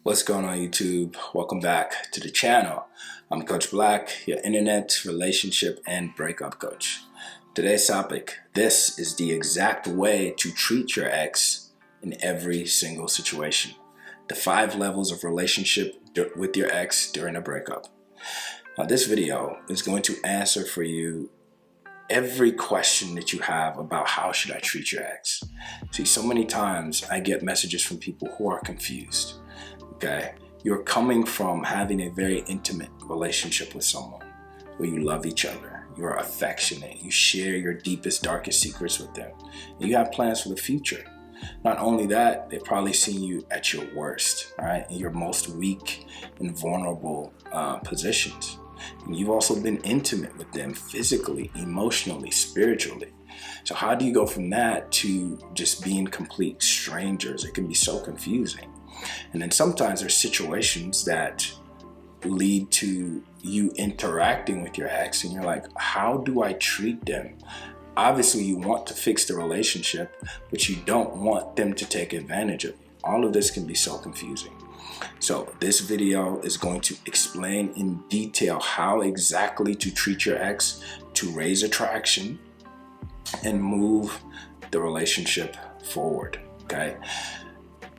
What's going on, YouTube? Welcome back to the channel. I'm Coach Black, your internet, relationship, and breakup coach. Today's topic: this is the exact way to treat your ex in every single situation. The 5 levels of relationship with your ex during a breakup. Now, this video is going to answer for you every question that you have about how should I treat your ex. See, so many times I get messages from people who are confused. Okay, you're coming from having a very intimate relationship with someone where you love each other, you're affectionate, you share your deepest, darkest secrets with them, and you have plans for the future. Not only that, they've probably seen you at your worst, right, in your most weak and vulnerable positions. And you've also been intimate with them physically, emotionally, spiritually. So how do you go from that to just being complete strangers? It can be so confusing. And then sometimes there's situations that lead to you interacting with your ex and you're like, how do I treat them? Obviously you want to fix the relationship, but you don't want them to take advantage of you. All of this can be so confusing. So this video is going to explain in detail how exactly to treat your ex to raise attraction and move the relationship forward, okay?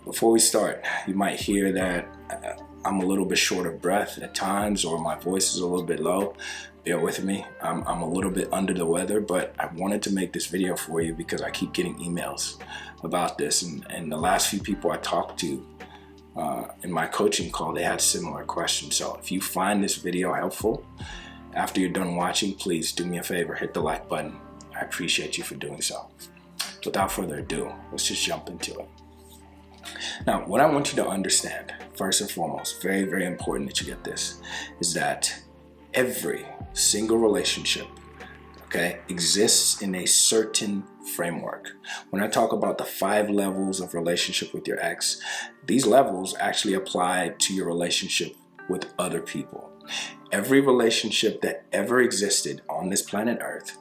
Before we start, you might hear that I'm a little bit short of breath at times, or my voice is a little bit low. Bear with me. I'm a little bit under the weather, but I wanted to make this video for you because I keep getting emails about this. And the last few people I talked to in my coaching call, they had similar questions. So if you find this video helpful, after you're done watching, please do me a favor, hit the like button. I appreciate you for doing so. Without further ado, let's just jump into it. Now, what I want you to understand, first and foremost, very, very important that you get this, is that every single relationship, okay, exists in a certain framework. When I talk about the 5 levels of relationship with your ex, these levels actually apply to your relationship with other people. Every relationship that ever existed on this planet Earth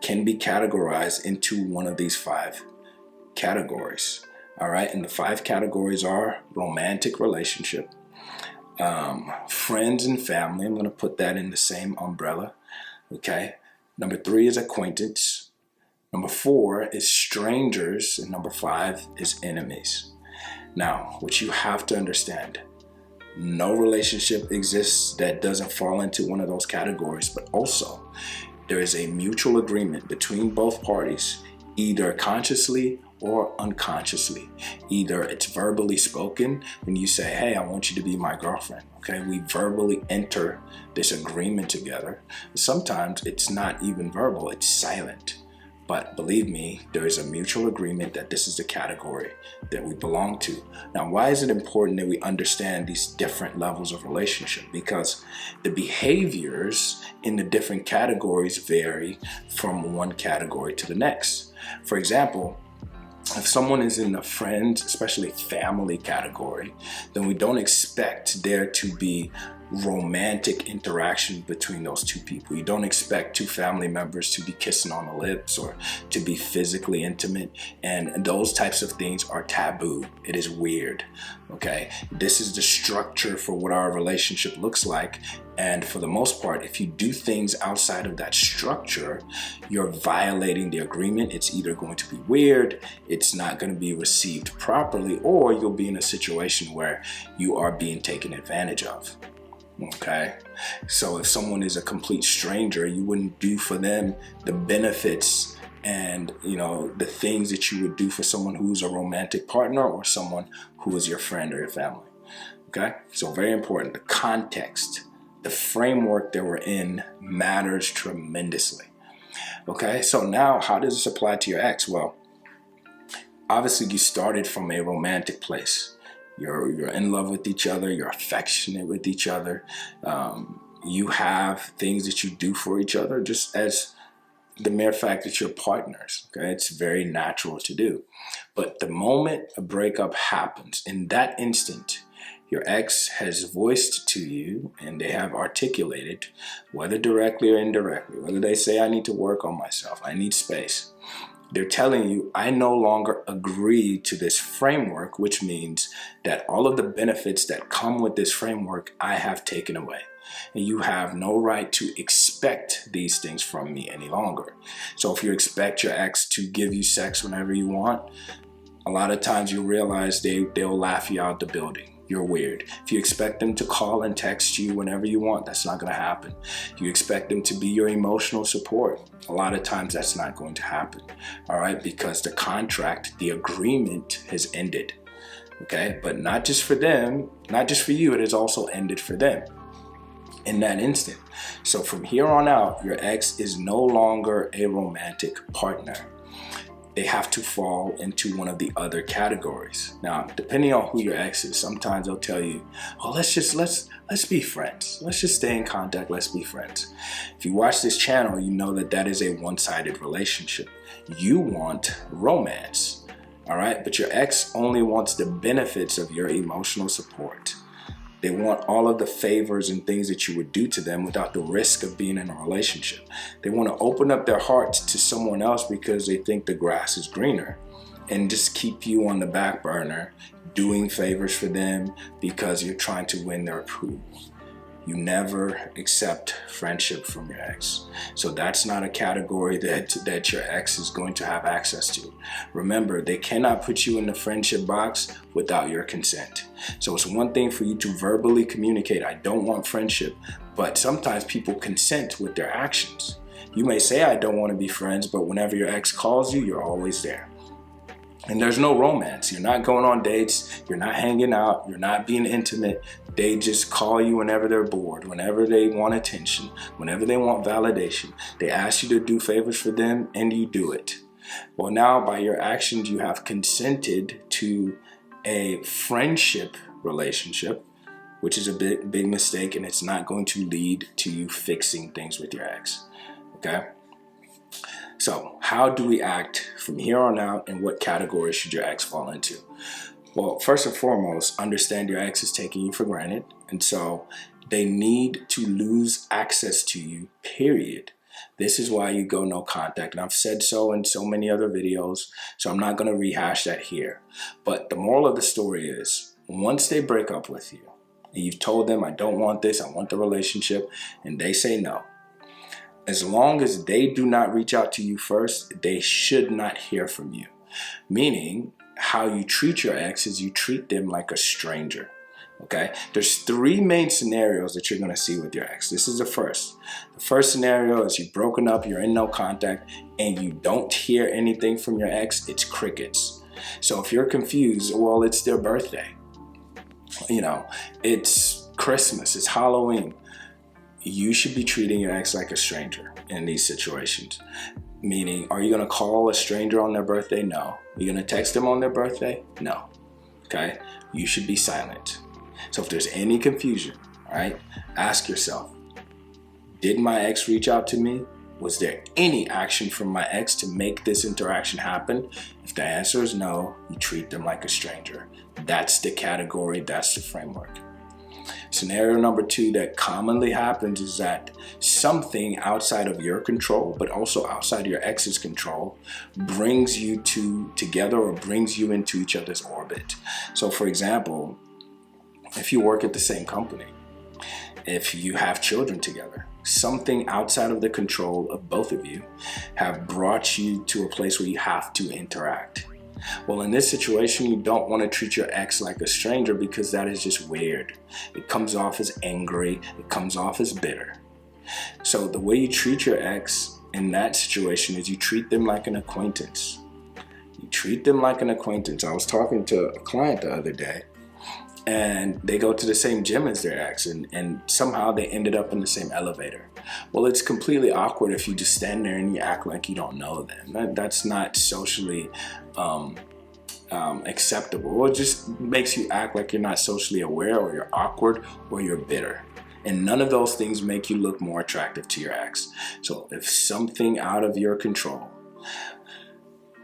can be categorized into one of these 5 categories. All right, and the 5 categories are romantic relationship, friends and family. I'm going to put that in the same umbrella. Okay. Number 3 is acquaintance. Number 4 is strangers. And number 5 is enemies. Now, what you have to understand, no relationship exists that doesn't fall into one of those categories, but also there is a mutual agreement between both parties, either consciously or unconsciously. Either it's verbally spoken when you say, hey, I want you to be my girlfriend. Okay, we verbally enter this agreement together. Sometimes it's not even verbal, it's silent. But believe me, there is a mutual agreement that this is the category that we belong to. Now, why is it important that we understand these different levels of relationship? Because the behaviors in the different categories vary from one category to the next. For example, if someone is in the friends, especially family category, then we don't expect there to be romantic interaction between those 2 people. You don't expect 2 family members to be kissing on the lips or to be physically intimate, and those types of things are taboo. It is weird. Okay, this is the structure for what our relationship looks like, and for the most part, if you do things outside of that structure, you're violating the agreement. It's either going to be weird, it's not going to be received properly, or you'll be in a situation where you are being taken advantage of. Okay, so if someone is a complete stranger, you wouldn't do for them the benefits and the things that you would do for someone who's a romantic partner or someone who is your friend or your family. Okay, so very important. The context, the framework that we're in matters tremendously. Okay, so now how does this apply to your ex? Well, obviously you started from a romantic place. You're in love with each other. You're affectionate with each other. You have things that you do for each other, just as the mere fact that you're partners. Okay, it's very natural to do. But the moment a breakup happens, in that instant, your ex has voiced to you, and they have articulated, whether directly or indirectly, whether they say, I need to work on myself, I need space. They're telling you, I no longer agree to this framework, which means that all of the benefits that come with this framework, I have taken away. And you have no right to expect these things from me any longer. So if you expect your ex to give you sex whenever you want, a lot of times you realize they'll laugh you out the building. You're weird. If you expect them to call and text you whenever you want, that's not going to happen. If you expect them to be your emotional support, a lot of times that's not going to happen. All right, because the contract, the agreement has ended. Okay, but not just for them, not just for you, it has also ended for them in that instant. So from here on out, your ex is no longer a romantic partner. They have to fall into one of the other categories. Now, depending on who your ex is, sometimes they'll tell you, oh, let's be friends. Let's just stay in contact. Let's be friends. If you watch this channel, you know that is a one-sided relationship. You want romance, all right? But your ex only wants the benefits of your emotional support. They want all of the favors and things that you would do to them without the risk of being in a relationship. They want to open up their hearts to someone else because they think the grass is greener, and just keep you on the back burner doing favors for them because you're trying to win their approval. You never accept friendship from your ex. So that's not a category that your ex is going to have access to. Remember, they cannot put you in the friendship box without your consent. So it's one thing for you to verbally communicate, I don't want friendship, but sometimes people consent with their actions. You may say, I don't want to be friends, but whenever your ex calls you, you're always there. And there's no romance. You're not going on dates. You're not hanging out. You're not being intimate. They just call you whenever they're bored, whenever they want attention, whenever they want validation. They ask you to do favors for them and you do it. Well, now by your actions, you have consented to a friendship relationship, which is a big mistake, and it's not going to lead to you fixing things with your ex. Okay? So how do we act from here on out, and what category should your ex fall into? Well, first and foremost, understand your ex is taking you for granted, and so they need to lose access to you, period. This is why you go no contact, and I've said so in so many other videos, so I'm not going to rehash that here. But the moral of the story is, once they break up with you, and you've told them, I don't want this, I want the relationship, and they say no, as long as they do not reach out to you first, they should not hear from you. Meaning, how you treat your ex is you treat them like a stranger. Okay? There's three main scenarios that you're going to see with your ex. This is the first. The first scenario is you've broken up, you're in no contact, and you don't hear anything from your ex. It's crickets. So if you're confused, well, it's their birthday. You know, it's Christmas, it's Halloween. You should be treating your ex like a stranger in these situations. Meaning, are you going to call a stranger on their birthday? No. Are you going to text them on their birthday? No. Okay? You should be silent. So if there's any confusion, all right, ask yourself, did my ex reach out to me? Was there any action from my ex to make this interaction happen? If the answer is no, you treat them like a stranger. That's the category, that's the framework. Scenario number two that commonly happens is that something outside of your control, but also outside of your ex's control, brings you together or brings you into each other's orbit. So for example, if you work at the same company, if you have children together, something outside of the control of both of you have brought you to a place where you have to interact. Well, in this situation, you don't want to treat your ex like a stranger because that is just weird. It comes off as angry. It comes off as bitter. So the way you treat your ex in that situation is you treat them like an acquaintance. You treat them like an acquaintance. I was talking to a client the other day, and they go to the same gym as their ex, and somehow they ended up in the same elevator. Well, it's completely awkward if you just stand there and you act like you don't know them. That's not socially acceptable. It just makes you act like you're not socially aware, or you're awkward, or you're bitter. And none of those things make you look more attractive to your ex. So if something out of your control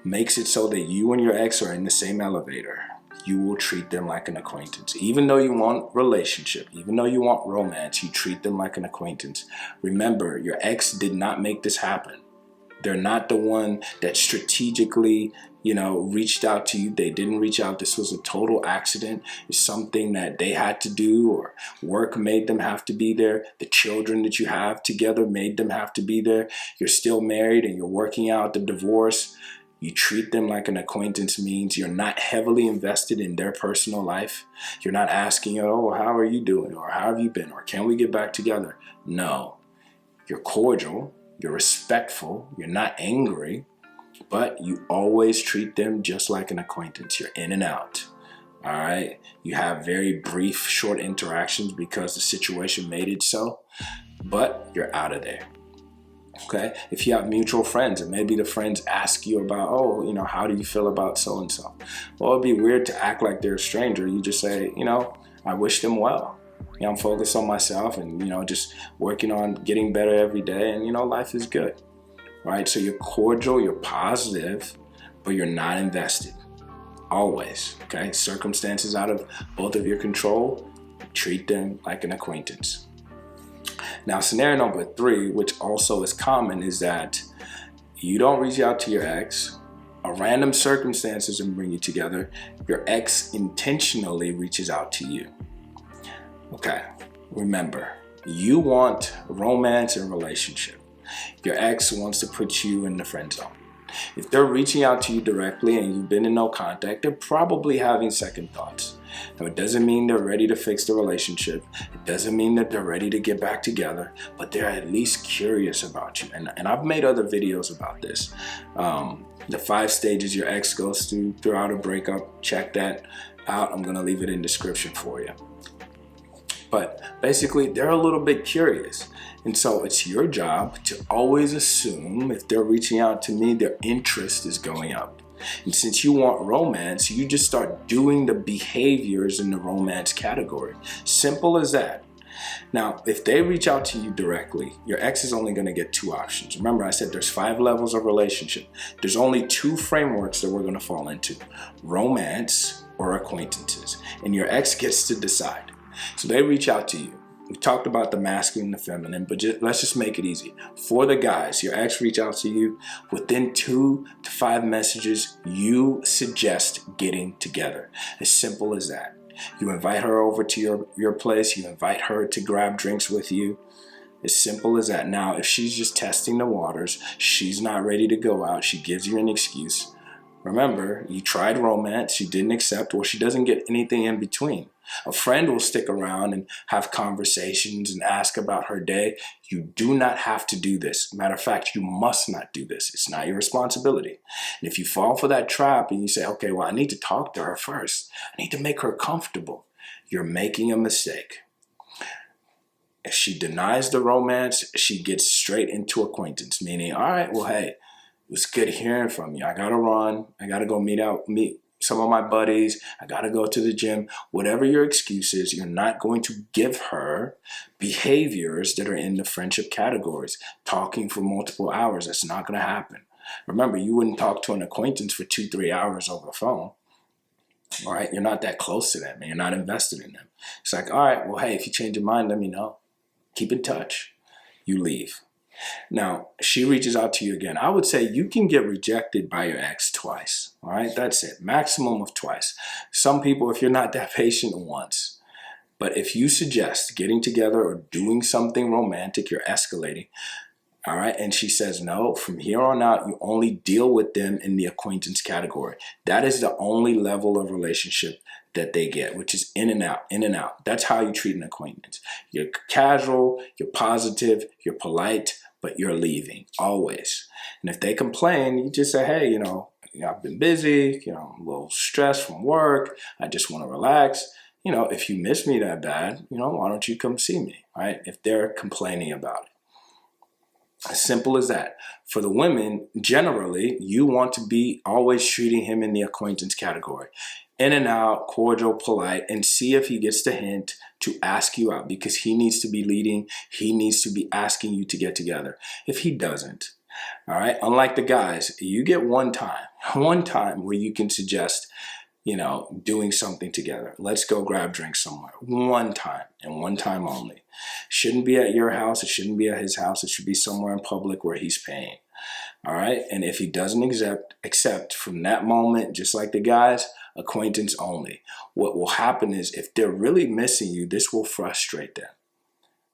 makes it so that you and your ex are in the same elevator, you will treat them like an acquaintance. Even though you want relationship, even though you want romance, you treat them like an acquaintance. Remember, your ex did not make this happen. They're not the one that strategically, reached out to you. They didn't reach out. This was a total accident. It's something that they had to do, or work made them have to be there. The children that you have together made them have to be there. You're still married and you're working out the divorce. You treat them like an acquaintance means you're not heavily invested in their personal life. You're not asking, oh, how are you doing? Or how have you been? Or can we get back together? No. You're cordial. You're respectful. You're not angry. But you always treat them just like an acquaintance. You're in and out. All right? You have very brief, short interactions because the situation made it so. But you're out of there. Okay, if you have mutual friends and maybe the friends ask you about, how do you feel about so-and-so? Well, it'd be weird to act like they're a stranger. You just say, I wish them well. I'm focused on myself and, just working on getting better every day. And, life is good, right? So you're cordial, you're positive, but you're not invested. Always, okay? Circumstances out of both of your control, treat them like an acquaintance. Now, scenario number 3, which also is common, is that you don't reach out to your ex. A random circumstances and bring you together. Your ex intentionally reaches out to you. Okay, remember, you want romance and relationship. Your ex wants to put you in the friend zone. If they're reaching out to you directly and you've been in no contact, they're probably having second thoughts. Now, it doesn't mean they're ready to fix the relationship. It doesn't mean that they're ready to get back together, but they're at least curious about you. And I've made other videos about this. The 5 stages your ex goes through throughout a breakup. Check that out. I'm going to leave it in the description for you. But basically, they're a little bit curious. And so it's your job to always assume if they're reaching out to me, their interest is going up. And since you want romance, you just start doing the behaviors in the romance category. Simple as that. Now, if they reach out to you directly, your ex is only going to get 2 options. Remember, I said there's 5 levels of relationship. There's only 2 frameworks that we're going to fall into: romance or acquaintances. And your ex gets to decide. So they reach out to you. We talked about the masculine and the feminine, but let's just make it easy. For the guys, your ex reach out to you. Within 2 to 5 messages, you suggest getting together. As simple as that. You invite her over to your place. You invite her to grab drinks with you. As simple as that. Now, if she's just testing the waters, she's not ready to go out, she gives you an excuse. Remember, you tried romance, she didn't accept, or she doesn't get anything in between. A friend will stick around and have conversations and ask about her day. You do not have to do this. Matter of fact, you must not do this. It's not your responsibility. And if you fall for that trap and you say, okay, well, I need to talk to her first. I need to make her comfortable. You're making a mistake. If she denies the romance, she gets straight into acquaintance, meaning, all right, well, hey, it was good hearing from you. I got to run. I got to go meet some of my buddies. I got to go to the gym. Whatever your excuse is, you're not going to give her behaviors that are in the friendship categories. Talking for multiple hours, that's not going to happen. Remember, you wouldn't talk to an acquaintance for 2-3 hours over the phone. All right, you're not that close to them and you're not invested in them. It's like, all right, well, hey, if you change your mind, let me know. Keep in touch. You leave. Now, she reaches out to you again. I would say you can get rejected by your ex twice. All right, that's it. Maximum of twice. Some people, if you're not that patient, once. But if you suggest getting together or doing something romantic, you're escalating. All right, and she says no, from here on out, you only deal with them in the acquaintance category. That is the only level of relationship that they get, which is in and out, in and out. That's how you treat an acquaintance. You're casual, you're positive, you're polite, but you're leaving, always. And if they complain, you just say, hey, I've been busy, I'm a little stressed from work, I just want to relax. If you miss me that bad, why don't you come see me, right? If they're complaining about it. As simple as that. For the women, generally, you want to be always treating him in the acquaintance category. In and out, cordial, polite, and see if he gets the hint to ask you out, because he needs to be leading. He needs to be asking you to get together. If he doesn't, all right, unlike the guys, you get one time where you can suggest, doing something together. Let's go grab drinks somewhere. One time and one time only. Shouldn't be at your house. It shouldn't be at his house. It should be somewhere in public where he's paying. All right. And if he doesn't accept from that moment, just like the guys, acquaintance only. What will happen is if they're really missing you, this will frustrate them.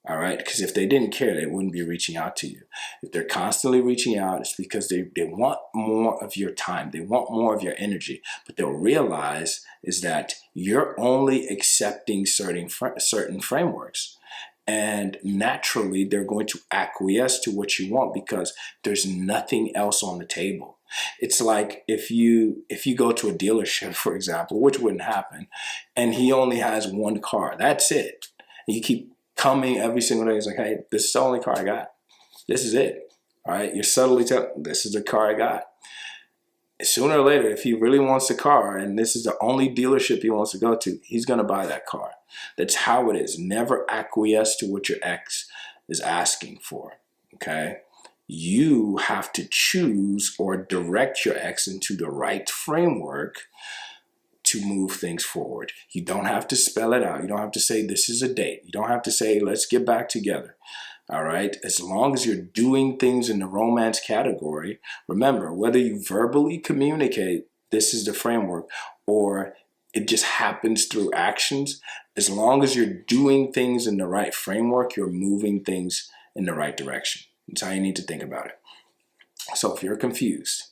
All right. Because if they didn't care, they wouldn't be reaching out to you. If they're constantly reaching out, it's because they want more of your time. They want more of your energy. But they'll realize is that you're only accepting certain frameworks. And naturally, they're going to acquiesce to what you want because there's nothing else on the table. It's like if you go to a dealership, for example, which wouldn't happen, and he only has one car. That's it. And you keep coming every single day. It's like, hey, this is the only car I got. This is it. All right. You're subtly telling, this is the car I got. Sooner or later, if he really wants a car and this is the only dealership he wants to go to, he's going to buy that car. That's how it is. Never acquiesce to what your ex is asking for. Okay. You have to choose or direct your ex into the right framework to move things forward. You don't have to spell it out. You don't have to say this is a date. You don't have to say let's get back together. All right. As long as you're doing things in the romance category, remember, whether you verbally communicate, this is the framework, or it just happens through actions, as long as you're doing things in the right framework, you're moving things in the right direction. That's how you need to think about it. So if you're confused,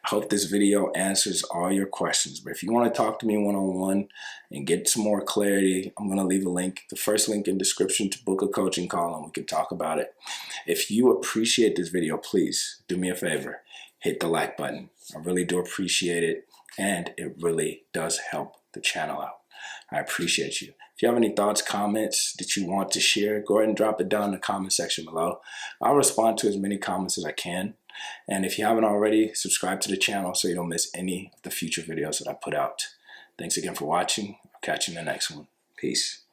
I hope this video answers all your questions. But if you want to talk to me one-on-one and get some more clarity, I'm going to leave a link, the first link in description, to book a coaching call and we can talk about it. If you appreciate this video, please do me a favor, hit the like button. I really do appreciate it, and it really does help the channel out. I appreciate you. If you have any thoughts, comments that you want to share, go ahead and drop it down in the comment section below. I'll respond to as many comments as I can. And if you haven't already, subscribe to the channel so you don't miss any of the future videos that I put out. Thanks again for watching. I'll catch you in the next one. Peace.